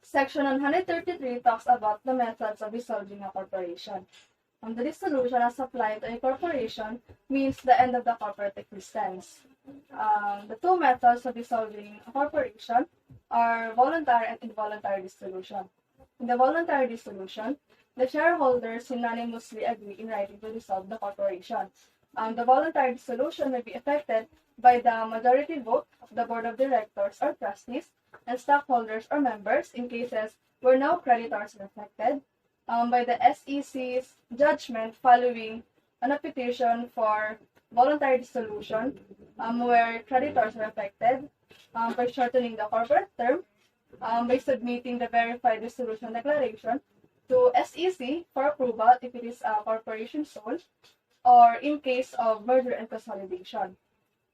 Section 133 talks about the methods of dissolving a corporation. The dissolution as applied to a corporation means the end of the corporate existence. The two methods of dissolving a corporation are voluntary and involuntary dissolution. In the voluntary dissolution, the shareholders unanimously agree in writing to dissolve the corporation. The voluntary dissolution may be effected by the majority vote of the board of directors or trustees and stockholders or members in cases where no creditors are affected, by the SEC's judgment following on a petition for voluntary dissolution where creditors are affected, by shortening the corporate term, by submitting the verified dissolution declaration to SEC for approval if it is a corporation sold, or in case of merger and consolidation.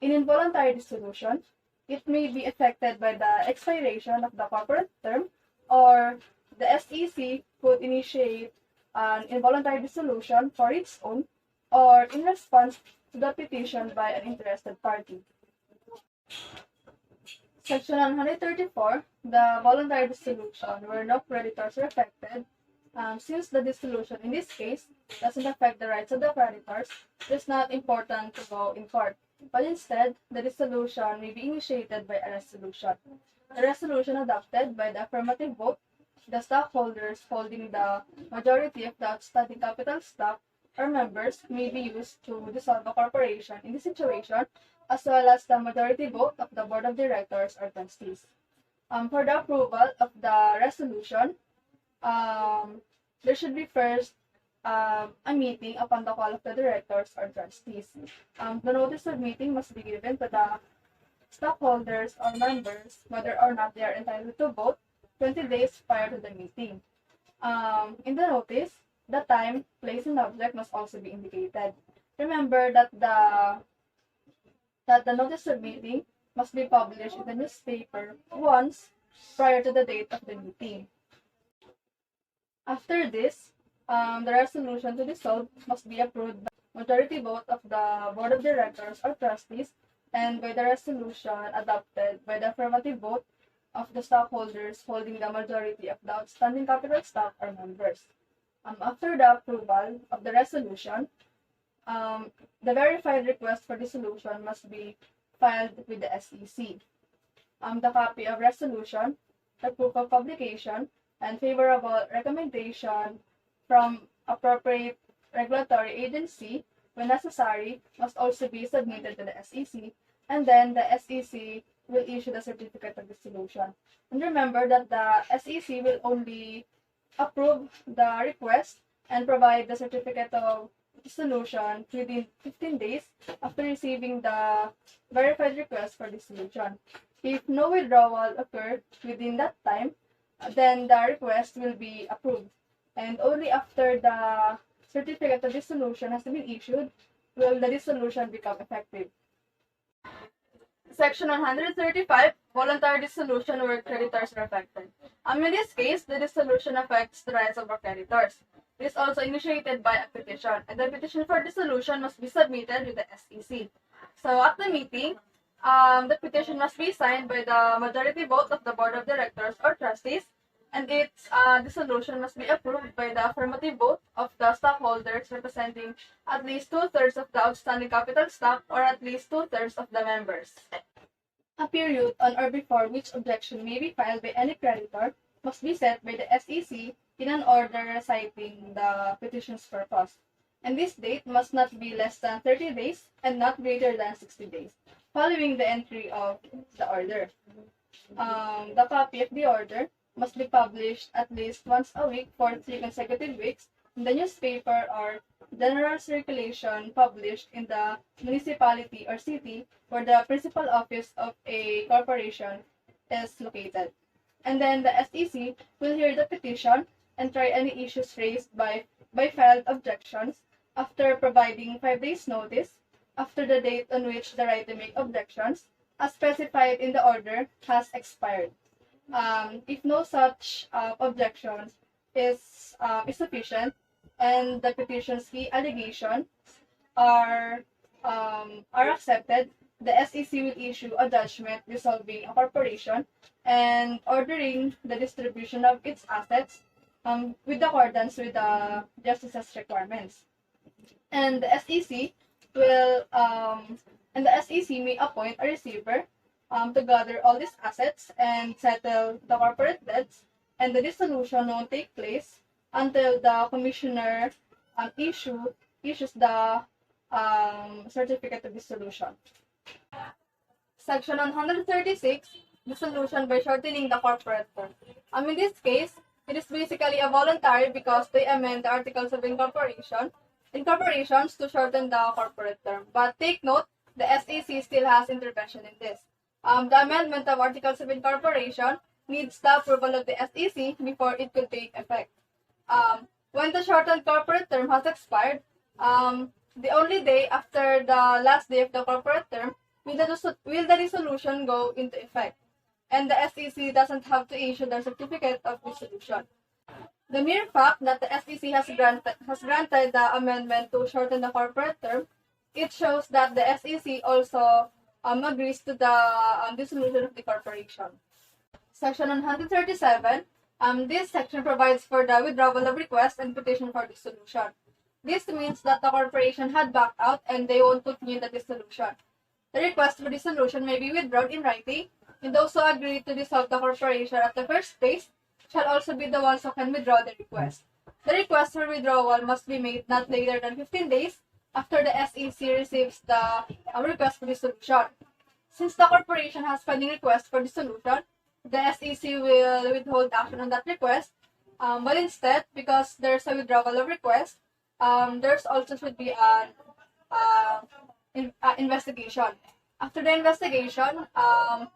In involuntary dissolution, it may be affected by the expiration of the corporate term, or the SEC could initiate an involuntary dissolution for its own or in response to the petition by an interested party. Section 134, the voluntary dissolution where no creditors are affected. Since the dissolution in this case doesn't affect the rights of the creditors, it is not important to go in court, but instead, the dissolution may be initiated by a resolution. The resolution adopted by the affirmative vote, the stockholders holding the majority of the outstanding capital stock or members may be used to dissolve a corporation in this situation, as well as the majority vote of the board of directors or trustees. For the approval of the resolution, there should be first a meeting upon the call of the directors or trustees. The notice of meeting must be given to the stockholders or members whether or not they are entitled to vote 20 days prior to the meeting. In the notice, the time, place, and object must also be indicated. Remember that the notice of meeting must be published in the newspaper once prior to the date of the meeting. After this, the resolution to dissolve must be approved by majority vote of the board of directors or trustees and by the resolution adopted by the affirmative vote of the stockholders holding the majority of the outstanding capital stock or members. After the approval of the resolution, the verified request for dissolution must be filed with the SEC. The copy of resolution, the proof of publication, and favorable recommendation from appropriate regulatory agency, when necessary, must also be submitted to the SEC, and then the SEC will issue the certificate of dissolution. And remember that the SEC will only approve the request and provide the certificate of dissolution within 15 days after receiving the verified request for dissolution. If no withdrawal occurred within that time, then the request will be approved. And only after the certificate of dissolution has been issued will the dissolution become effective. Section 135, voluntary dissolution where creditors are affected. In this case, the dissolution affects the rights of our creditors. It is also initiated by a petition, and the petition for dissolution must be submitted with the SEC. So at the meeting, the petition must be signed by the majority vote of the board of directors or trustees, and its dissolution must be approved by the affirmative vote of the stockholders representing at least 2/3 of the outstanding capital stock or at least 2/3 of the members. A period on or before which objection may be filed by any creditor must be set by the SEC in an order reciting the petition's purpose, and this date must not be less than 30 days and not greater than 60 days, following the entry of the order. The copy of the order must be published at least once a week for 3 consecutive weeks in the newspaper or general circulation published in the municipality or city where the principal office of a corporation is located. And then the SEC will hear the petition and try any issues raised by filed objections after providing 5 days notice after the date on which the right to make objections, as specified in the order, has expired. If no such objection is sufficient and the petition's key allegations are accepted, the SEC will issue a judgment dissolving a corporation and ordering the distribution of its assets with accordance with the justice's requirements. And the SEC will and the SEC may appoint a receiver to gather all these assets and settle the corporate debts, and the dissolution won't take place until the commissioner issues the certificate of dissolution. Section 136, dissolution by shortening the corporate term. In this case, it is basically a voluntary because they amend the Articles of Incorporations to shorten the corporate term. But take note, the SEC still has intervention in this. The amendment of Articles of Incorporation needs the approval of the SEC before it could take effect. When the shortened corporate term has expired, the only day after the last day of the corporate term will the dissolution go into effect, and the SEC doesn't have to issue the certificate of dissolution. The mere fact that the SEC has granted the amendment to shorten the corporate term, it shows that the SEC also agrees to the dissolution of the corporation. Section 137, this section provides for the withdrawal of request and petition for dissolution. This means that the corporation had backed out and they won't continue the dissolution. The request for dissolution may be withdrawn in writing, and those who agree to dissolve the corporation at the first place shall also be the ones who can withdraw the request. The request for withdrawal must be made not later than 15 days after the SEC receives the request for dissolution. Since the corporation has pending request for dissolution, the SEC will withhold action on that request, but instead, because there's a withdrawal of request, there's also should be an investigation. After the investigation, the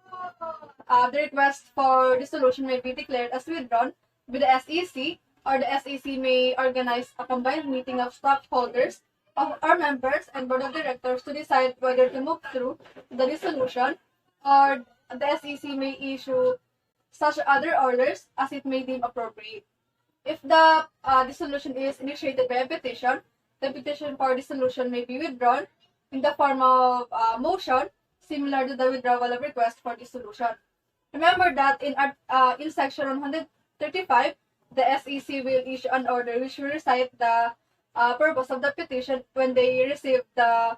request for dissolution may be declared as withdrawn with the SEC, or the SEC may organize a combined meeting of stockholders or members and board of directors to decide whether to move through the dissolution, or the SEC may issue such other orders as it may deem appropriate. If the dissolution is initiated by a petition, the petition for dissolution may be withdrawn in the form of motion similar to the withdrawal of request for dissolution. Remember that in section 135, the SEC will issue an order which will recite the purpose of the petition when they receive the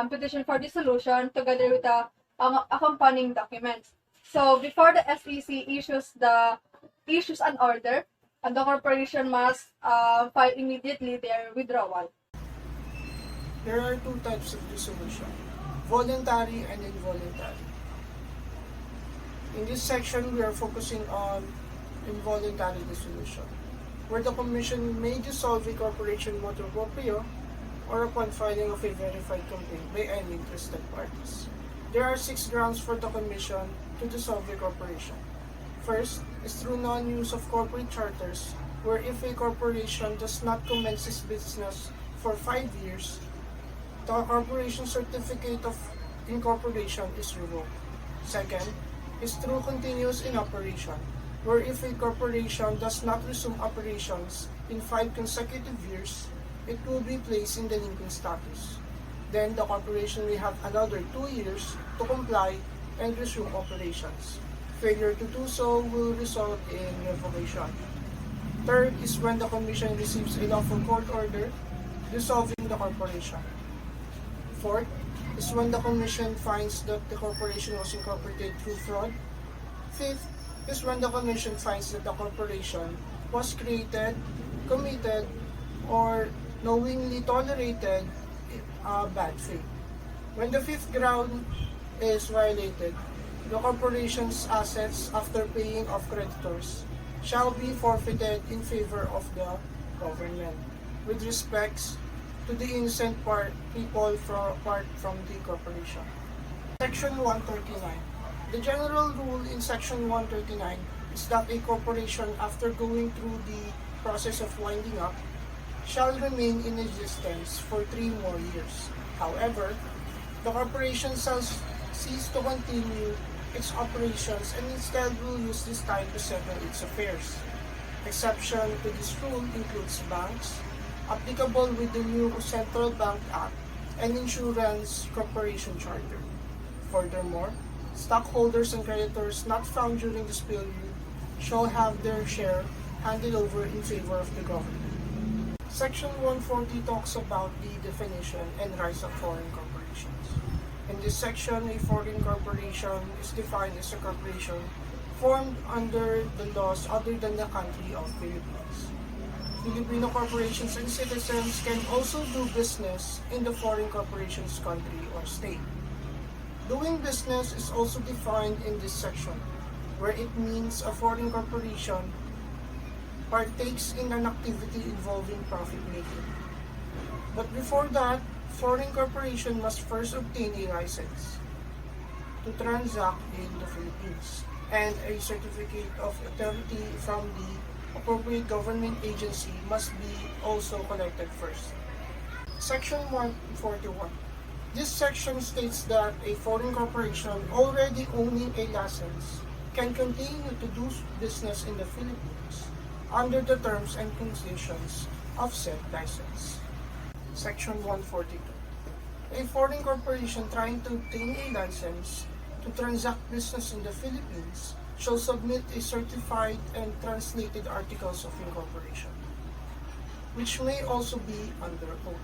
petition for dissolution together with the accompanying documents. So before the SEC issues an order, the corporation must file immediately their withdrawal. There are two types of dissolution, voluntary and involuntary. In this section, we are focusing on involuntary dissolution, where the Commission may dissolve a corporation motu proprio or upon filing of a verified complaint by any interested parties. There are 6 grounds for the Commission to dissolve a corporation. First is through non-use of corporate charters, where if a corporation does not commence its business for 5 years, the corporation certificate of incorporation is revoked. Second is through continuous inoperation, where if a corporation does not resume operations in 5 consecutive years, it will be placed in delinquent status. Then the corporation will have another 2 years to comply and resume operations. Failure to do so will result in revocation. Third is when the Commission receives a lawful court order dissolving the corporation. Fourth is when the Commission finds that the corporation was incorporated through fraud. Fifth is when the Commission finds that the corporation was created, committed, or knowingly tolerated bad faith. When the fifth ground is violated, the corporation's assets after paying off creditors shall be forfeited in favor of the government with respects to the innocent people apart from the corporation. Section 139. The general rule in Section 139 is that a corporation, after going through the process of winding up, shall remain in existence for 3 more years. However, the corporation shall cease to continue its operations and instead will use this time to settle its affairs. Exception to this rule includes banks, applicable with the new Central Bank Act, and insurance corporation charter. Furthermore, stockholders and creditors not found during this period shall have their share handed over in favor of the government. Section 140 talks about the definition and rights of foreign corporations. In this section, a foreign corporation is defined as a corporation formed under the laws other than the country of Philippines. Filipino corporations and citizens can also do business in the foreign corporation's country or state. Doing business is also defined in this section, where it means a foreign corporation partakes in an activity involving profit making. But before that, foreign corporation must first obtain a license to transact in the Philippines and a certificate of authority from the appropriate government agency must be also collected first. Section 141. This section states that a foreign corporation already owning a license can continue to do business in the Philippines under the terms and conditions of said license. Section 142. A foreign corporation trying to obtain a license to transact business in the Philippines shall submit a certified and translated articles of incorporation, which may also be under oath.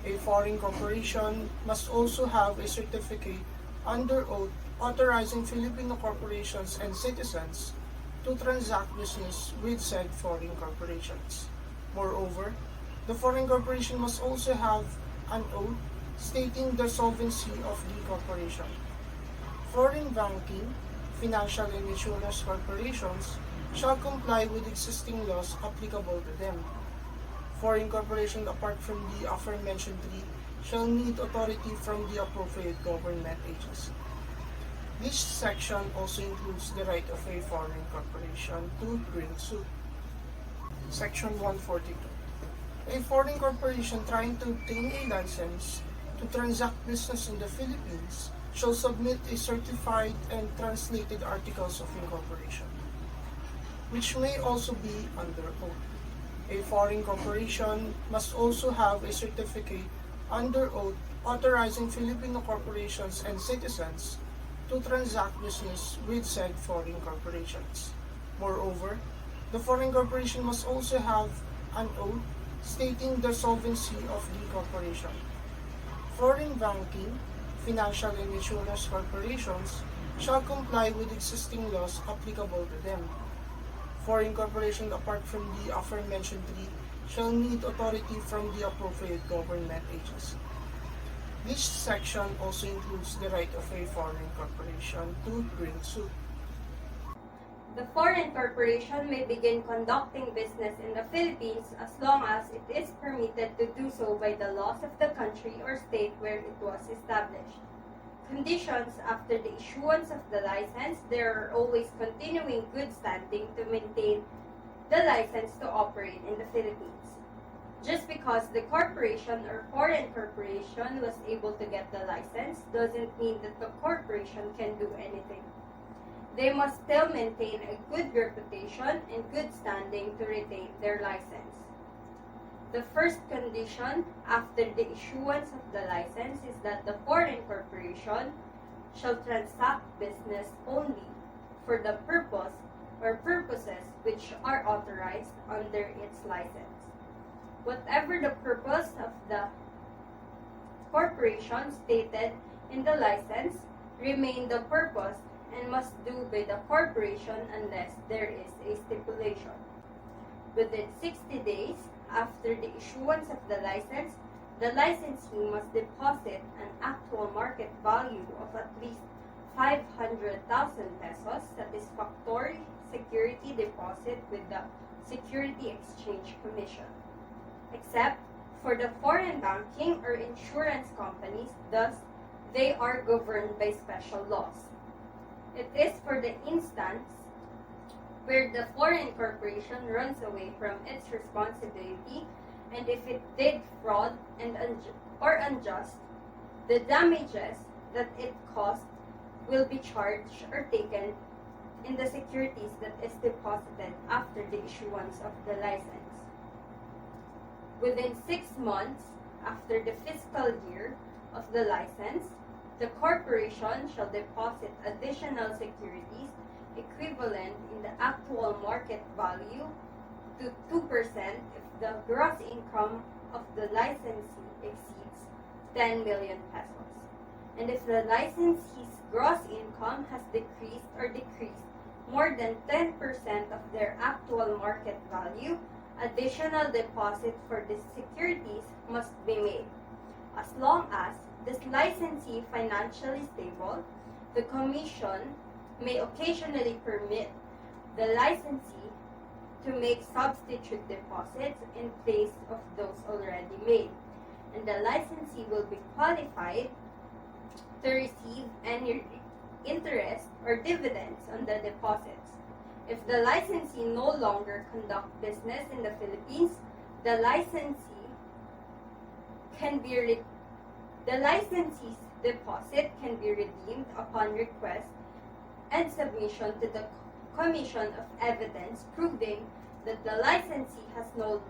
A foreign corporation must also have a certificate under oath authorizing Filipino corporations and citizens to transact business with said foreign corporations. Moreover, the foreign corporation must also have an oath stating the solvency of the corporation. Foreign banking, financial and insurance corporations shall comply with existing laws applicable to them. Foreign corporations apart from the aforementioned three shall need authority from the appropriate government agency. This section also includes the right of a foreign corporation to bring suit. Section 142. A foreign corporation trying to obtain a license to transact business in the Philippines shall submit a certified and translated articles of incorporation, which may also be under oath. A foreign corporation must also have a certificate under oath authorizing Filipino corporations and citizens to transact business with said foreign corporations. Moreover, the foreign corporation must also have an oath stating the solvency of the corporation. Foreign banking, financial and insurance corporations shall comply with existing laws applicable to them. Foreign corporations apart from the aforementioned three shall need authority from the appropriate government agency. This section also includes the right of a foreign corporation to bring suit. The foreign corporation may begin conducting business in the Philippines as long as it is permitted to do so by the laws of the country or state where it was established. Conditions after the issuance of the license, there are always continuing good standing to maintain the license to operate in the Philippines. Just because the corporation or foreign corporation was able to get the license doesn't mean that the corporation can do anything. They must still maintain a good reputation and good standing to retain their license. The first condition after the issuance of the license is that the foreign corporation shall transact business only for the purpose or purposes which are authorized under its license. Whatever the purpose of the corporation stated in the license remain the purpose and must do by the corporation unless there is a stipulation. Within 60 days after the issuance of the licensee must deposit an actual market value of at least 500,000 pesos satisfactory security deposit with the Security Exchange Commission, except for the foreign banking or insurance companies, thus they are governed by special laws. It is for the instance where the foreign corporation runs away from its responsibility, and if it did fraud or unjust, the damages that it caused will be charged or taken in the securities that is deposited after the issuance of the license. Within 6 months after the fiscal year of the license, The corporation shall deposit additional securities equivalent in the actual market value to 2% if the gross income of the licensee exceeds 10 million pesos. And if the licensee's gross income has decreased more than 10% of their actual market value, additional deposit for these securities must be made. As long as this licensee financially stable, the commission may occasionally permit the licensee to make substitute deposits in place of those already made, and the licensee will be qualified to receive any interest or dividends on the deposits. If the licensee no longer conduct business in the Philippines, the licensee's deposit can be redeemed upon request and submission to the Commission of evidence proving that the licensee has no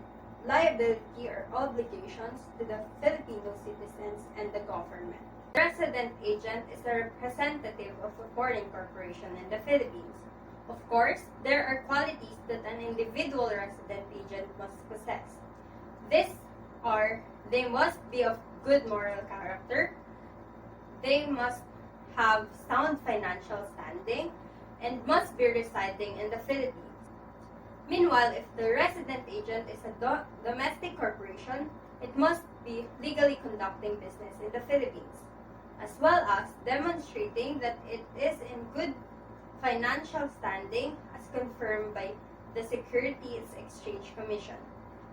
liability or obligations to the Filipino citizens and the government. Resident agent is a representative of a foreign corporation in the Philippines. Of course, there are qualities that an individual resident agent must possess. These are, they must be of good moral character, they must have sound financial standing, and must be residing in the Philippines. Meanwhile, if the resident agent is a domestic corporation, it must be legally conducting business in the Philippines, as well as demonstrating that it is in good financial standing as confirmed by the Securities Exchange Commission.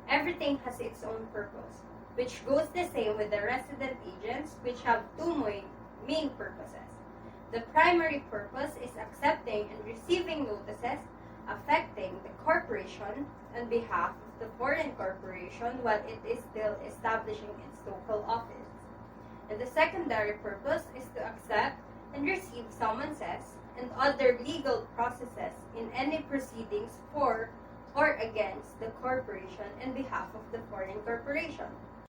Everything has its own purpose, which goes the same with the resident agents, which have two main purposes. The primary purpose is accepting and receiving notices affecting the corporation on behalf of the foreign corporation while it is still establishing its local office. And the secondary purpose is to accept and receive summonses and other legal processes in any proceedings for or against the corporation on behalf of the foreign corporation.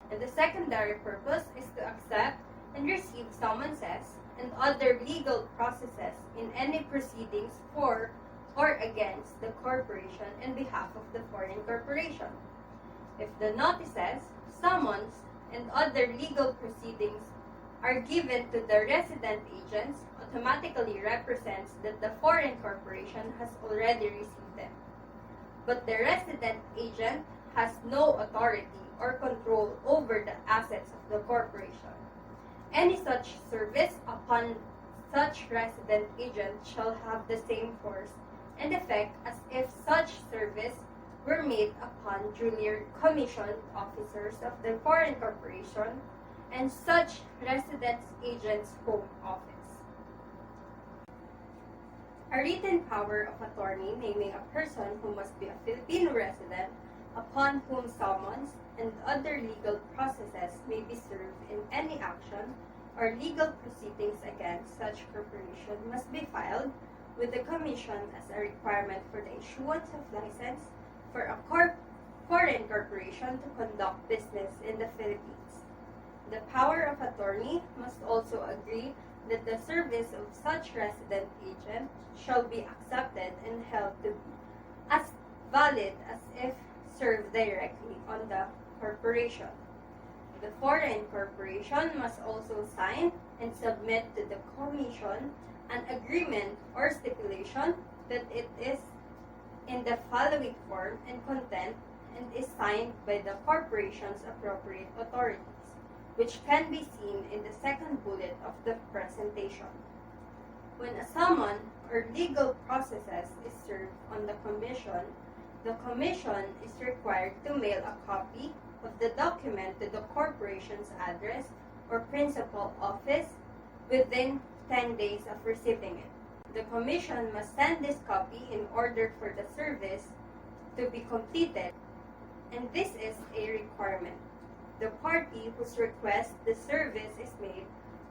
And the secondary purpose is to accept and receive summonses and other legal processes in any proceedings for or against the corporation on behalf of the foreign corporation. If the notices, summons, and other legal proceedings are given to the resident agents, automatically represents that the foreign corporation has already received them. But the resident agent has no authority or control over the assets of the corporation. Any such service upon such resident agent shall have the same force and effect as if such service were made upon duly commissioned officers of the foreign corporation and such resident agent's home office. A written power of attorney naming a person who must be a Filipino resident upon whom summons and other legal processes may be served in any action or legal proceedings against such corporation must be filed with the Commission as a requirement for the issuance of license for a foreign corporation to conduct business in the Philippines. The power of attorney must also agree that the service of such resident agent shall be accepted and held to be as valid as if served directly on the corporation. The foreign corporation must also sign and submit to the Commission an agreement or stipulation that it is in the following form and content and is signed by the corporation's appropriate authorities, which can be seen in the second bullet of the presentation. When a summon or legal processes is served on the Commission is required to mail a copy of the document to the corporation's address or principal office within 10 days of receiving it. The Commission must send this copy in order for the service to be completed, and this is a requirement. The party whose request the service is made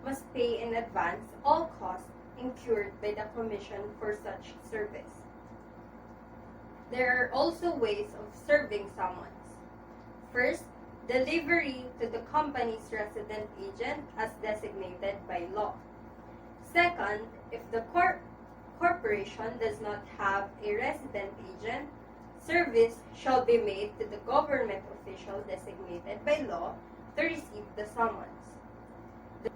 must pay in advance all costs incurred by the Commission for such service. There are also ways of serving summons. First, Delivery to the company's resident agent as designated by law. Second, if the corporation does not have a resident agent, service shall be made to the government official designated by law to receive the summons. The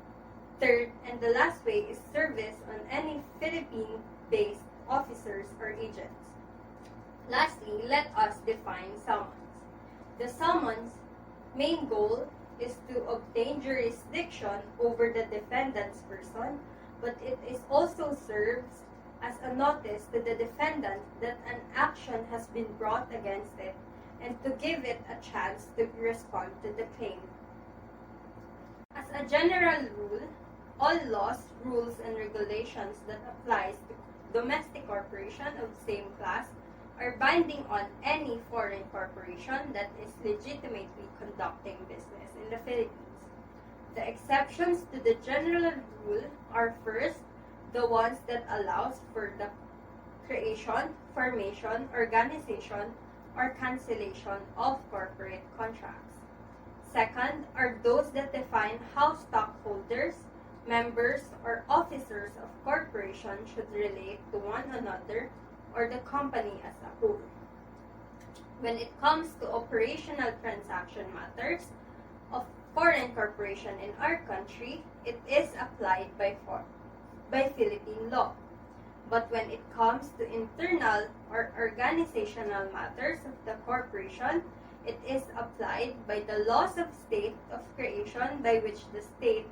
third and the last way is service on any Philippine-based officers or agents. Lastly, let us define summons. The summons' main goal is to obtain jurisdiction over the defendant's person, but it is also serves as a notice to the defendant that an action has been brought against it and to give it a chance to respond to the claim. As a general rule, all laws, rules, and regulations that applies to domestic corporation of the same class are binding on any foreign corporation that is legitimately conducting business in the Philippines. The exceptions to the general rule are first, the ones that allows for the creation, formation, organization, or cancellation of corporate contracts. Second are those that define how stockholders, members, or officers of corporation should relate to one another or the company as a whole. When it comes to operational transaction matters of foreign corporation in our country, it is applied by Philippine law. But when it comes to internal or organizational matters of the corporation, it is applied by the laws of state of creation by which the state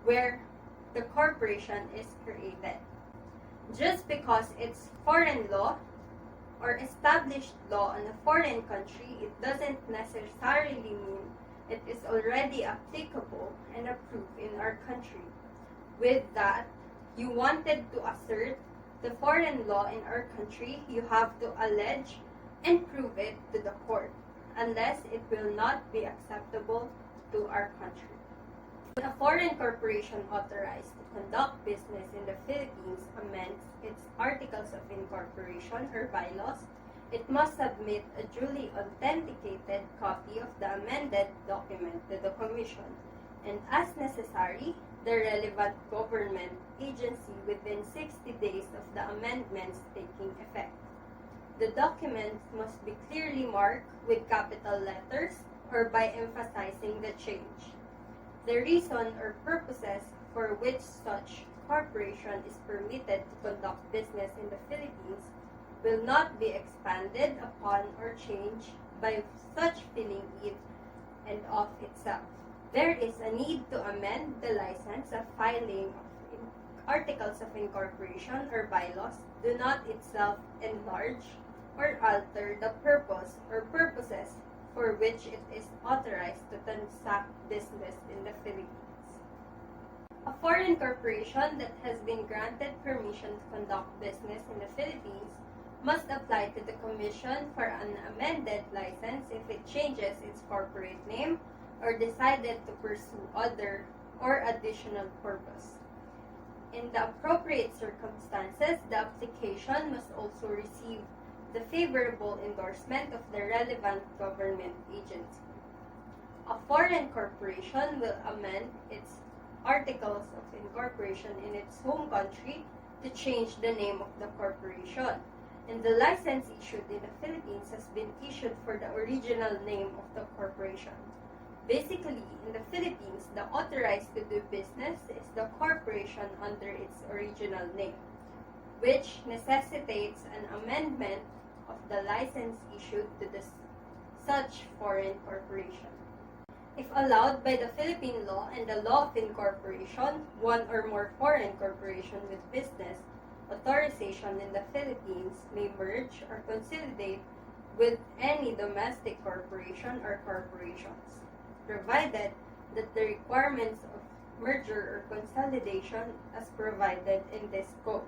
where the corporation is created. Just because it's foreign law or established law in a foreign country, it doesn't necessarily mean it is already applicable and approved in our country. With that, you wanted to assert the foreign law in our country, you have to allege and prove it to the court, unless it will not be acceptable to our country. When a foreign corporation authorized to conduct business in the Philippines amends its articles of incorporation or bylaws, it must submit a duly authenticated copy of the amended document to the Commission, and as necessary, the relevant government agency within 60 days of the amendments taking effect. The document must be clearly marked with capital letters or by emphasizing the change. The reason or purposes for which such corporation is permitted to conduct business in the Philippines will not be expanded upon or changed by such filling it and of itself. There is a need to amend the license of filing of articles of incorporation or bylaws do not itself enlarge or alter the purpose or purposes for which it is authorized to transact business in the Philippines. A foreign corporation that has been granted permission to conduct business in the Philippines must apply to the Commission for an amended license if it changes its corporate name or decided to pursue other or additional purpose. In the appropriate circumstances, the application must also receive the favorable endorsement of the relevant government agency. A foreign corporation will amend its articles of incorporation in its home country to change the name of the corporation, and the license issued in the Philippines has been issued for the original name of the corporation. Basically, in the Philippines, the authorized to do business is the corporation under its original name, which necessitates an amendment of the license issued to such foreign corporation. If allowed by the Philippine law and the law of incorporation, one or more foreign corporation with business authorization in the Philippines may merge or consolidate with any domestic corporation or corporations, provided that the requirements of merger or consolidation as provided in this code.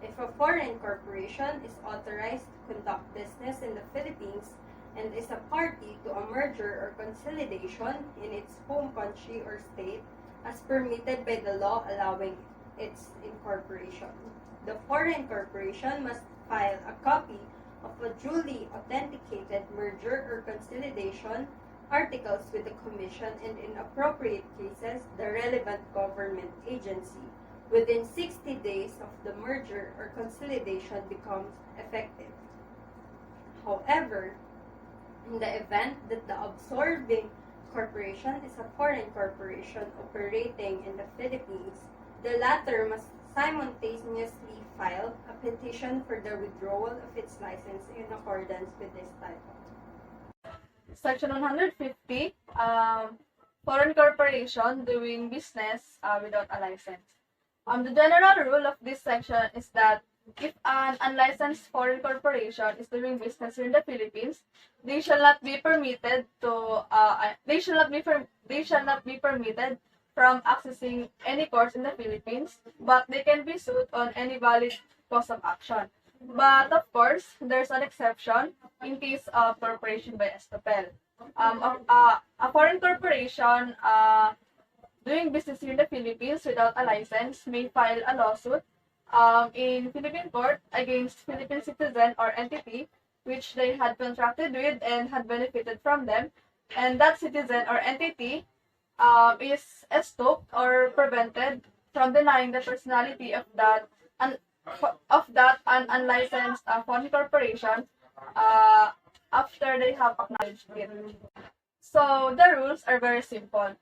If a foreign corporation is authorized to conduct business in the Philippines and is a party to a merger or consolidation in its home country or state as permitted by the law allowing its incorporation, the foreign corporation must file a copy of a duly authenticated merger or consolidation articles with the Commission and in appropriate cases, the relevant government agency within 60 days of the merger or consolidation becomes effective. However, in the event that the absorbing corporation is a foreign corporation operating in the Philippines, the latter must simultaneously file a petition for the withdrawal of its license in accordance with this title. Section 150, foreign corporation doing business without a license. The general rule of this section is that if an unlicensed foreign corporation is doing business in the Philippines, they shall not be permitted from accessing any courts in the Philippines, but they can be sued on any valid cause of action. But of course, there's an exception in case of corporation by estopel. A foreign corporation doing business in the Philippines without a license may file a lawsuit in Philippine court against Philippine citizen or entity which they had contracted with and had benefited from them, and that citizen or entity is estopped or prevented from denying the personality of that an unlicensed foreign corporation after they have acknowledged it. So the rules are very simple.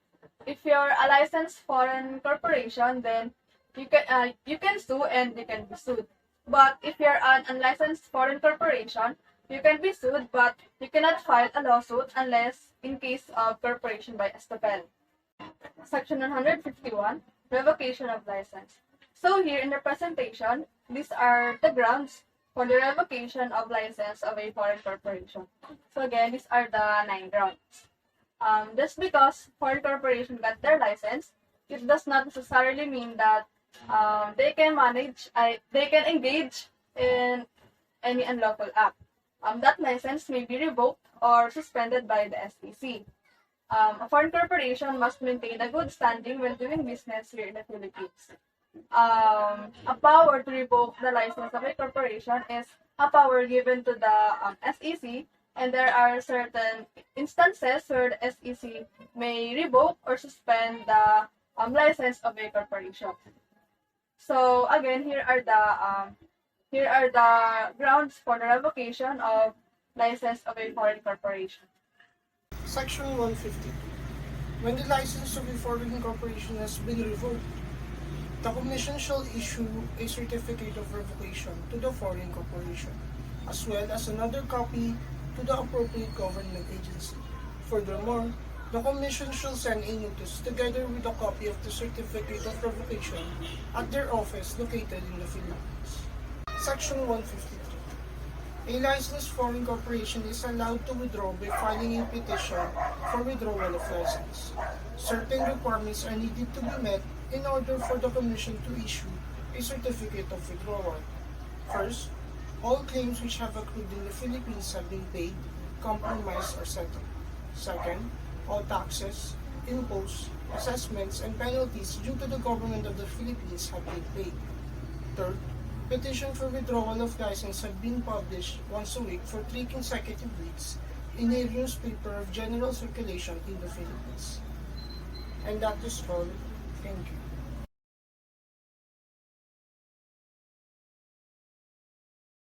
If you're a licensed foreign corporation, then you can sue and you can be sued. But if you're an unlicensed foreign corporation, you can be sued, but you cannot file a lawsuit unless in case of corporation by estopel. Section 151, revocation of license. So here in the presentation, these are the grounds for the revocation of license of a foreign corporation. So again, these are the 9 grounds. Just because foreign corporation got their license, it does not necessarily mean that they can engage in any unlawful act. That license may be revoked or suspended by the SEC. A foreign corporation must maintain a good standing when doing business here in the Philippines. A power to revoke the license of a corporation is a power given to the SEC, and there are certain instances where the SEC may revoke or suspend the license of a corporation. So again, here are the grounds for the revocation of license of a foreign corporation. Section 150. When the license of a foreign corporation has been revoked, the Commission shall issue a certificate of revocation to the foreign corporation, as well as another copy to the appropriate government agency. Furthermore, the Commission shall send a notice together with a copy of the certificate of revocation at their office located in the Philippines. Section 153. A licensed foreign corporation is allowed to withdraw by filing a petition for withdrawal of license. Certain requirements are needed to be met in order for the Commission to issue a certificate of withdrawal. First, all claims which have accrued in the Philippines have been paid, compromised, or settled. Second, all taxes, imposts, assessments, and penalties due to the government of the Philippines have been paid. Third, petition for withdrawal of license have been published once a week for 3 consecutive weeks in a newspaper of general circulation in the Philippines. And that is all. Thank you.